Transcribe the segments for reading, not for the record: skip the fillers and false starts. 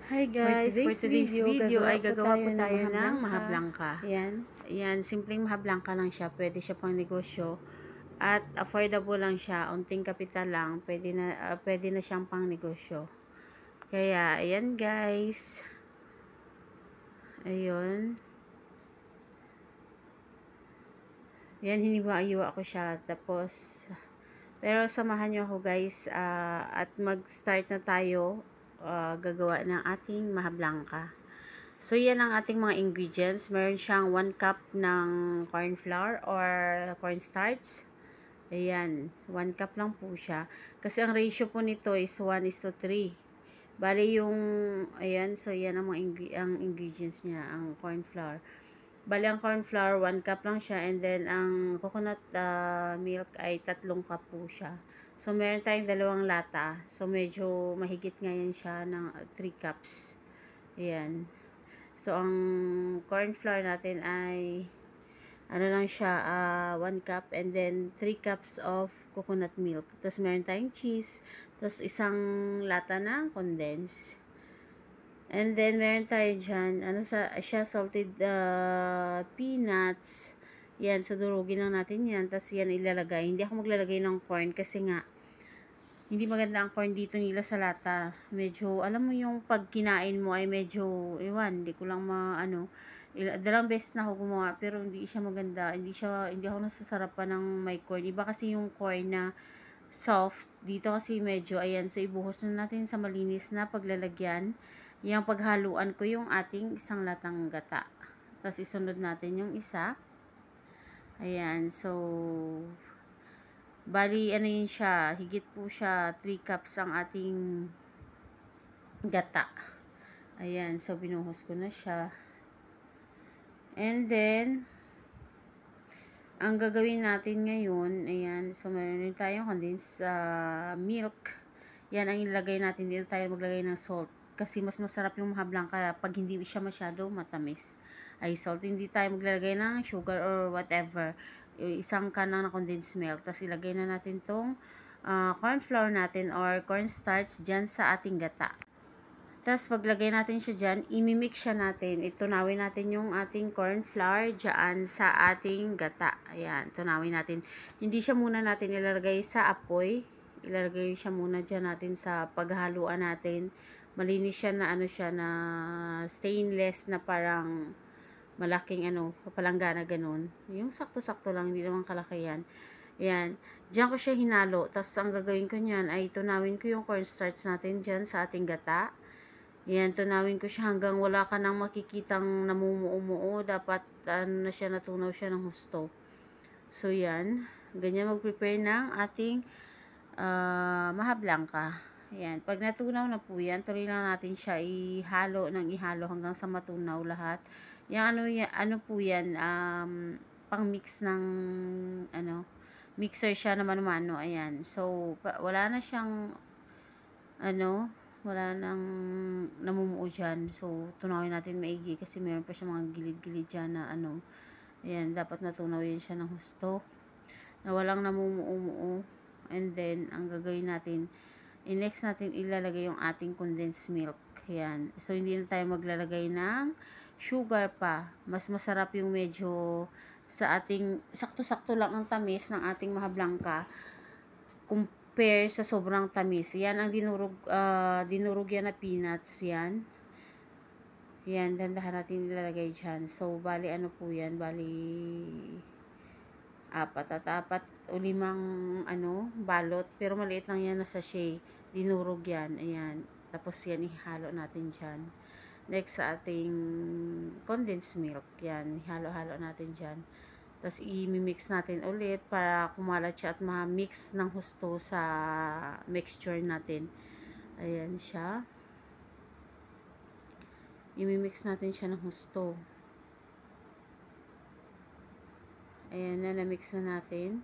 Hi guys, For today's video ay gagawa po tayo ng ng maha blanca. Yan. Ayan, simpleng maha blanca lang siya. Pwede siya pang negosyo. At affordable lang siya. Unting kapital lang. Pwede na siyang pang negosyo. Kaya, ayan guys. Ayun. Ayan, hiniwa-iwa ko siya. Tapos, pero samahan nyo ako guys. At mag-start na tayo. Gagawa ng ating maha blanca. So, yan ang ating mga ingredients. Meron siyang 1 cup ng corn flour or cornstarch. Ayan, 1 cup lang po siya. Kasi ang ratio po nito is 1:3. Bali yung, ayan, so yan ang mga ingredients niya, ang corn flour. Bali ang corn flour, 1 cup lang siya. And then, ang coconut milk ay 3 cup po siya. So, meron tayong 2 lata. So, medyo mahigit ngayon siya ng 3 cups. Ayan. So, ang corn flour natin ay ano lang siya, 1 cup and then 3 cups of coconut milk. Tapos, meron tayong cheese. Tapos, isang lata ng condense. And then, meron tayo dyan, siya, salted peanuts. Yan, so durugin lang natin yan. Tapos, yan ilalagay. Hindi ako maglalagay ng corn kasi nga, hindi maganda ang corn dito nila sa lata. Medyo, alam mo yung pag kinain mo ay medyo, hindi ko lang dalawang beses na ako gumawa, pero hindi siya maganda. Hindi ako nasasarapan ng may corn. Iba kasi yung corn na soft. Dito kasi medyo, ayan, so ibuhos na natin sa malinis na paglalagyan. Yung paghaluan ko yung ating isang latang gata. Tapos, isunod natin yung isa. Ayan, so, bali, ano yun siya, higit po siya, 3 cups ang ating gata. Ayan, so binuhos ko na siya. And then, ang gagawin natin ngayon, ayan, so meron din tayong condensed milk. Yan ang ilagay natin, dito tayo maglagay ng salt. Kasi mas masarap yung maha blanca pag hindi siya masyado matamis. Ay salt, hindi tayo maglalagay ng sugar or whatever. Isang can na condensed milk. Tapos ilagay na natin tong corn flour natin or cornstarch dyan sa ating gata. Tapos paglagay natin siya dyan, imimix siya natin. Itunawin natin yung ating corn flour dyan sa ating gata. Ayan, tunawin natin. Hindi siya muna natin ilalagay sa apoy. Ilalagay siya muna dyan natin sa paghaluan natin. Malinis siya na na stainless na parang malaking palanggana ganun. Yung sakto-sakto lang, hindi naman kalaki yan. Ayan. Diyan ko siya hinalo. Tapos, ang gagawin ko niyan ay tunawin ko yung cornstarch natin dyan sa ating gata. Ayan, tunawin ko siya hanggang wala ka nang makikitang namumuo-muo. Dapat, natunaw siya ng husto. So, yan. Ganyan mag-prepare ng ating maha blanca. Ayan. Pag natunaw na po yan, tuloy lang natin siya ihalo hanggang sa matunaw lahat. Yung po yan, pang mix ng, mixer siya na mano-mano. Ayan. So, wala na siyang, wala nang namumuo dyan. So, tunawin natin maigi kasi meron pa siya mga gilid-gilid dyan na ayan, dapat natunaw yan siya ng husto. Na walang namumuo-muo. And then, ang gagawin natin, next natin ilalagay yung ating condensed milk. Yan. So, hindi na tayo maglalagay ng sugar pa. Mas masarap yung medyo sa ating, sakto-sakto lang ang tamis ng ating maha blanca compare sa sobrang tamis. Yan ang dinurog yan na peanuts yan. Yan, dandahan natin ilalagay dyan. So, bali po yan? Bali, 4 o 5 balot. Pero maliit lang yan na sachet. Dinurog yan. Ayan. Tapos yan, ihalo natin dyan. Next sa ating condensed milk. Yan, ihalo-halo natin dyan. Tapos i-mix natin ulit para kumalat siya at ma-mix ng husto sa mixture natin. Ayan siya. I-mix natin siya ng husto. Ayan na, na-mix na natin.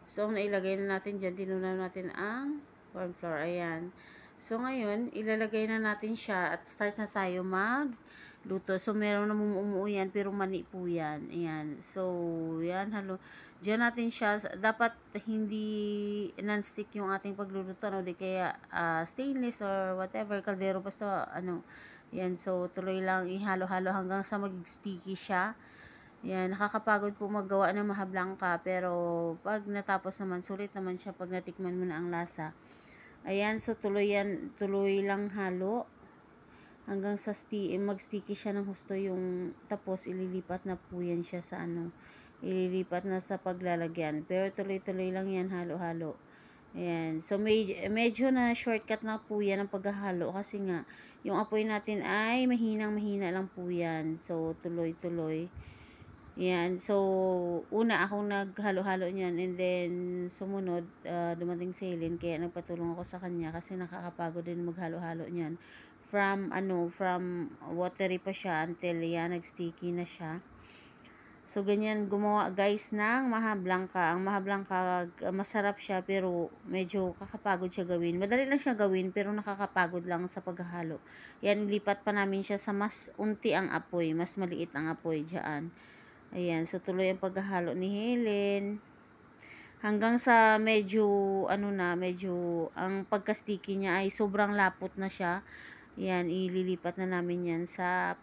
So, ang nailagay na natin dyan, tinunaw natin ang corn flour. Ayan. So, ngayon, ilalagay na natin siya at start na tayo luto. So, meron namang umuo yan, pero mani po yan. Ayan. So, yan, halo. Diyan natin siya, dapat hindi non-stick yung ating pagluluto, ano, di kaya stainless or whatever, kaldero, basta, ano, yan. So, tuloy lang ihalo-halo hanggang sa mag-sticky siya. Yan, nakakapagod po maggawa ng maha blanca, pero pag natapos naman, sulit naman siya pag natikman mo na ang lasa. Ayan, so tuloy lang halo hanggang sa mag-sticky siya ng husto yung, tapos ililipat na po yan siya sa ano, ililipat na sa paglalagyan. Pero tuloy-tuloy lang yan, halo-halo. Ayan, so medyo na shortcut na po yan ang paghahalo kasi nga, yung apoy natin ay mahinang-mahina lang po yan. So, tuloy-tuloy. Yan. So, una akong naghalo-halo niyan and then sumunod, dumating si Helen kaya nagpatulong ako sa kanya kasi nakakapagod din maghalo-halo niyan. From watery pa siya until yan, nag-sticky na siya. So, ganyan gumawa guys ng maha blanca. Ang maha blanca, masarap siya pero medyo kakapagod siya gawin. Madali lang siya gawin pero nakakapagod lang sa paghahalo. Yan, ilipat pa namin siya sa mas unti ang apoy, mas maliit ang apoy dyan. Ayan, so tuloy ang paghahalo ni Helen. Hanggang sa medyo, medyo, ang pagka-sticky niya ay sobrang lapot na siya. Ayan, ililipat na namin yan sa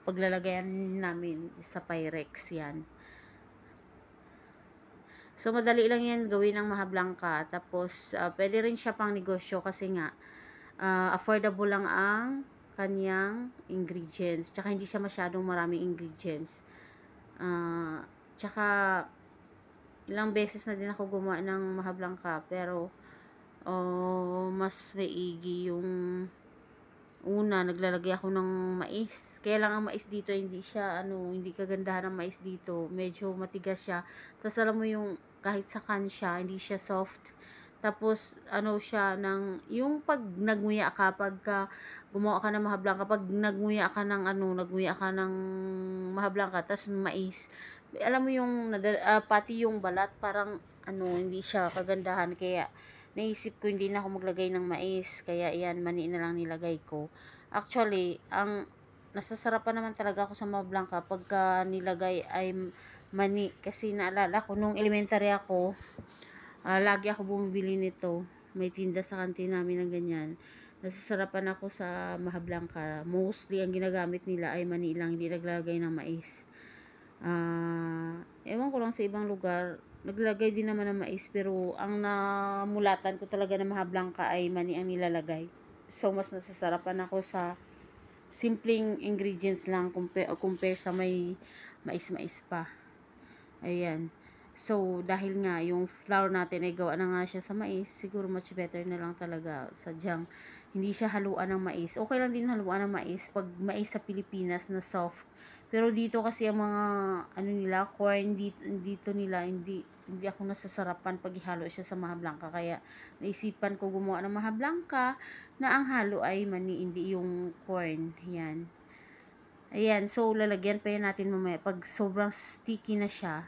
paglalagayan namin sa Pyrex yan. So, madali lang yan gawin ng maha blanca. Tapos, pwede rin siya pang negosyo kasi nga, affordable lang ang kanyang ingredients. Tsaka hindi siya masyadong maraming ingredients. Tsaka ilang beses na din ako gumawa ng maha blanca pero mas maigi yung una, naglalagay ako ng mais. Kaya lang ang mais dito hindi siya hindi kagandahan ng mais dito. Medyo matigas siya. Tapos alam mo yung kahit sa can siya, hindi siya soft. Tapos, siya yung pag nagnguya ka, pagka gumawa ka ng maha blanca, pag nagnguya ka ng maha blanca, tapos mais, alam mo yung, pati yung balat, parang, hindi siya kagandahan, kaya, naisip ko hindi na ako maglagay ng mais, kaya yan, mani na lang nilagay ko. Actually, nasasarapan naman talaga ako sa maha blanca, pagka nilagay ay mani, kasi naalala ko, nung elementary ako, lagi ako bumibili nito. May tinda sa kantin namin ng ganyan. Nasasarapan ako sa maha blanca. Mostly, ang ginagamit nila ay mani lang. Hindi naglalagay ng mais. Ewan ko lang sa ibang lugar. Naglalagay din naman ng mais. Pero, ang namulatan ko talaga ng maha blanca ay mani ang nilalagay. So, mas nasasarapan ako sa simpleng ingredients lang compare sa may mais pa. Ayan. So, dahil nga, yung flour natin ay gawa na nga siya sa mais, siguro much better na lang talaga. Sadyang, hindi siya haluan ng mais. Okay lang din haluan ng mais, pag mais sa Pilipinas na soft. Pero dito kasi ang mga, corn, dito nila, hindi ako nasasarapan pag ihalo siya sa maha blanca. Kaya, naisipan ko gumawa ng maha blanca, na ang halo ay mani, hindi yung corn. Yan. Ayan, so lalagyan pa yan natin mamaya. Pag sobrang sticky na siya,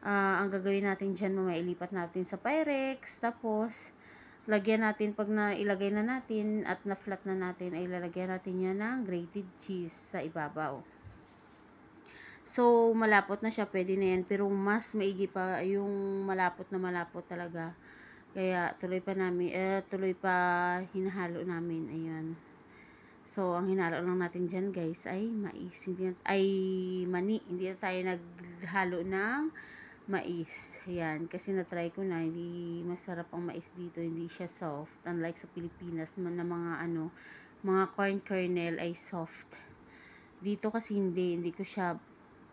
ang gagawin natin dyan mamaya, ilipat natin sa Pyrex, tapos lagyan natin, pag nailagay na natin at na-flat na natin, ay lalagyan natin yan ng grated cheese sa ibabaw. So, malapot na siya, pwede na yan, pero mas maigi pa yung malapot na malapot talaga. Kaya tuloy pa hinahalo namin, ayan. So, ang hinalo lang natin dyan guys ay mais, mani. Hindi na tayo naghalo ng mais. Ayan, kasi na-try ko na, hindi masarap ang mais dito, hindi siya soft. Unlike sa Pilipinas na mga corn kernel ay soft. Dito kasi hindi ko siya,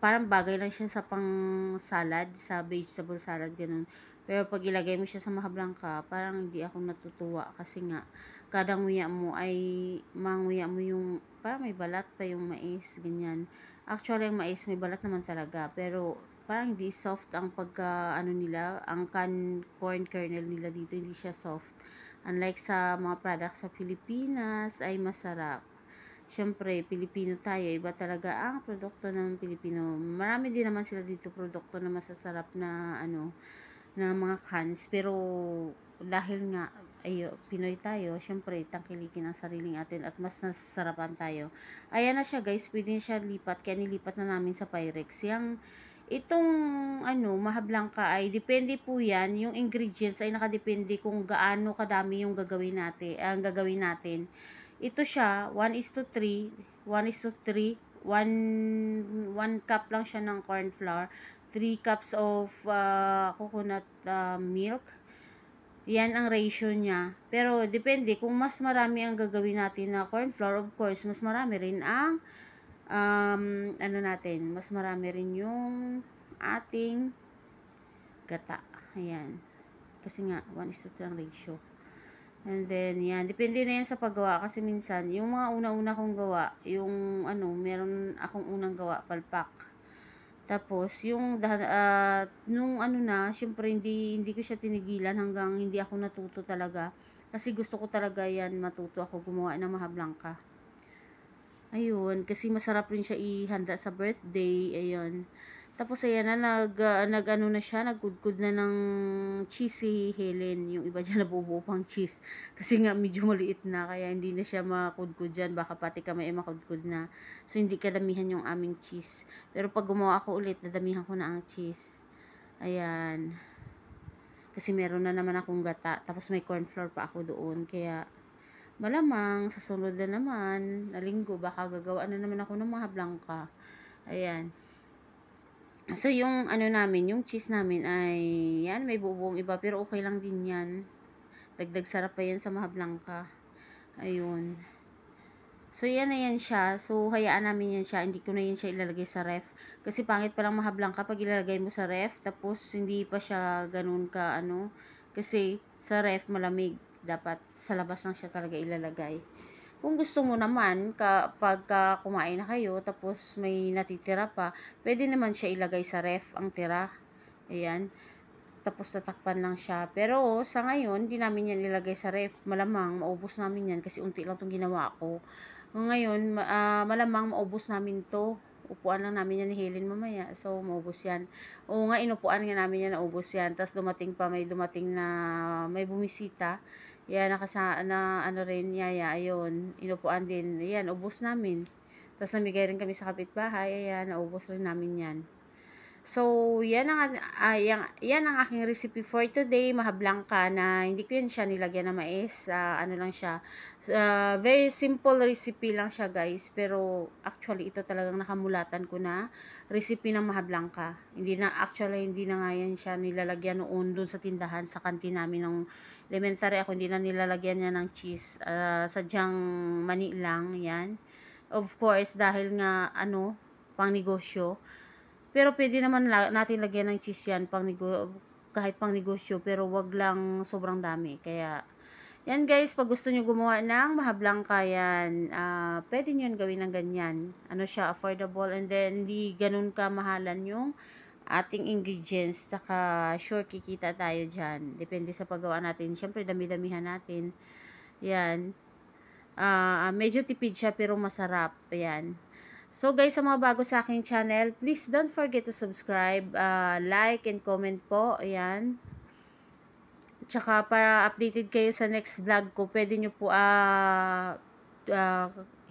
parang bagay lang siya sa pang salad, sa vegetable salad, ganun. Pero pag ilagay mo siya sa maha blanca, parang hindi ako natutuwa kasi nga, kada nguya mo ay manguya mo yung, parang may balat pa yung mais, ganyan. Actually, ang mais may balat naman talaga, pero parang hindi soft ang nila, ang corn kernel nila dito, hindi siya soft. Unlike sa mga products sa Pilipinas, ay masarap. Siyempre, Pilipino tayo, iba talaga ang produkto ng Pilipino. Marami din naman sila dito produkto na masasarap na na mga cans, pero dahil nga Pinoy tayo, syempre tangkilikin ang sariling atin at mas nasasarapan tayo. Ayan na siya guys, pwede siya lipat, kaya nilipat na namin sa Pyrex. Itong mahablangka ay depende po yan, yung ingredients ay nakadepende kung gaano kadami yung gagawin natin. Ito siya, 1:3, 1:3, 1 cup lang siya ng corn flour, 3 cups of coconut milk. Yan ang ratio niya. Pero depende kung mas marami ang gagawin natin na corn flour, of course, mas marami rin ang mas marami rin yung ating gata. Ayan. Kasi nga, 1:3 ang ratio. And then, yan. Depende na yan sa paggawa. Kasi minsan, yung mga una-una kong gawa, meron akong unang gawa, palpak. Tapos, nung syempre, hindi ko siya tinigilan hanggang hindi ako natuto talaga. Kasi gusto ko talaga yan, matuto ako gumawa ng mahablangka. Ayun, kasi masarap rin siya ihanda sa birthday, ayun. Tapos ayan na, nagkudkod na ng cheese si Helen. Yung iba dyan nabubuo pang cheese. Kasi nga medyo maliit na, kaya hindi na siya makudkod dyan. Baka pati kamay makudkod na. So hindi kadamihan yung aming cheese. Pero pag gumawa ako ulit, dadamihan ko na ang cheese. Ayan. Kasi meron na naman akong gata. Tapos may corn flour pa ako doon. Kaya malamang sa sunod na naman na linggo baka gagawa na naman ako ng mahablangka. Ayan. So yung yung cheese namin ay yan, may bubuong iba pero okay lang din yan. Dagdag sarap pa yan sa mahablangka. Ayun. So yan na yan siya. So hayaan namin yan siya. Hindi ko na yan siya ilalagay sa ref. Kasi pangit pa lang mahablangka pag ilalagay mo sa ref. Tapos hindi pa siya ganun ka kasi sa ref malamig. Dapat sa labas lang siya talaga ilalagay. Kung gusto mo naman, kapag kumain na kayo, tapos may natitira pa, pwede naman siya ilagay sa ref, ang tira. Ayan. Tapos tatakpan lang siya. Pero sa ngayon, hindi namin yan ilagay sa ref. Malamang, maubos namin yan kasi unti lang itong ginawa ko. Ngayon, malamang maubos namin to. Upuan lang namin yan ni Helen mamaya. So, maubos yan. Oo nga, inupuan nga namin yan, naubos yan. Tapos may dumating na may bumisita. Yan, yaya, ayun. Inupuan din. Yan, ubos namin. Tapos namigay rin kami sa kapitbahay. Ayan, naubos rin namin yan. So, yan ang aking recipe for today, mahablangka, na hindi ko yan siya nilagyan ng mais. Lang siya. Very simple recipe lang siya, guys. Pero, actually, ito talagang nakamulatan ko na recipe ng mahablangka. Hindi na nga yan siya nilalagyan noon doon sa tindahan, sa kantin namin ng elementary. Ako, hindi na nilalagyan niya ng cheese. Sadyang mani lang, yan. Of course, dahil nga, pang negosyo. Pero pwede naman natin lagyan ng cheese yan kahit pang negosyo, pero wag lang sobrang dami. Kaya yan guys, pag gusto nyo gumawa ng mahablangka yan, pwede nyo gawin ng ganyan. Siya, affordable, and then hindi ganun kamahalan yung ating ingredients. Saka sure kikita tayo dyan. Depende sa paggawa natin. Siyempre dami-damihan natin. Yan. Medyo tipid siya pero masarap. Yan. So guys, sa mga bago sa aking channel, please don't forget to subscribe, like, and comment po. Ayan. Tsaka para updated kayo sa next vlog ko, pwede nyo po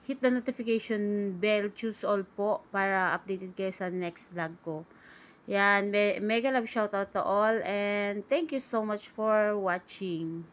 hit the notification bell, choose all po, para updated kayo sa next vlog ko. Yan, mega love shoutout to all, and thank you so much for watching.